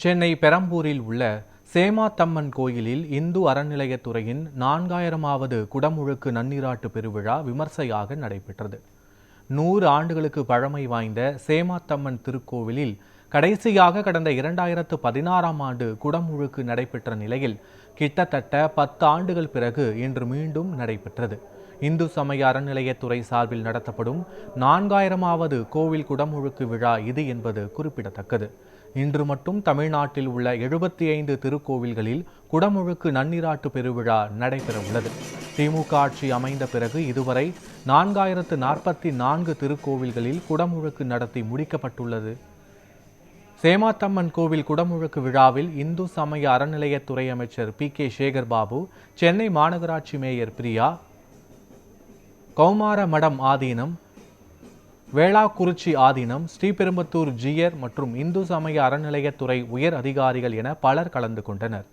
சென்னை பெரம்பூரில் உள்ள சேமாத்தம்மன் கோயிலில் இந்து அறநிலையத்துறையின் 4000வது குடமுழுக்கு நன்னீராட்டு பெருவிழா விமர்சையாக நடைபெற்றது. 100 ஆண்டுகளுக்கு பழமை வாய்ந்த சேமாத்தம்மன் திருக்கோவிலில் கடைசியாக கடந்த 2016ஆம் ஆண்டு குடமுழுக்கு நடைபெற்ற நிலையில் கிட்டத்தட்ட 10 ஆண்டுகள் பிறகு இன்று மீண்டும் நடைபெற்றது. இந்து சமய அறநிலையத்துறை சார்பில் நடத்தப்படும் 4000வது கோவில் குடமுழுக்கு விழா இது என்பது குறிப்பிடத்தக்கது. இன்று மட்டும் தமிழ்நாட்டில் உள்ள 75 திருக்கோவில்களில் குடமுழுக்கு நன்னீராட்டு பெருவிழா நடைபெற உள்ளது. திமுக ஆட்சி அமைந்த பிறகு இதுவரை 4044 திருக்கோவில்களில் குடமுழுக்கு நடத்தி முடிக்கப்பட்டுள்ளது. சேமாத்தம்மன் கோவில் குடமுழுக்கு விழாவில் இந்து சமய அறநிலையத்துறை அமைச்சர் PK சேகர் பாபு, சென்னை மாநகராட்சி மேயர் பிரியா, கௌமார மடம் ஆதீனம், வேளாக்குறிச்சி ஆதீனம், ஸ்ரீபெரும்புத்தூர் ஜீயர் மற்றும் இந்து சமய அறநிலையத்துறை உயர் அதிகாரிகள் என பலர் கலந்து கொண்டனர்.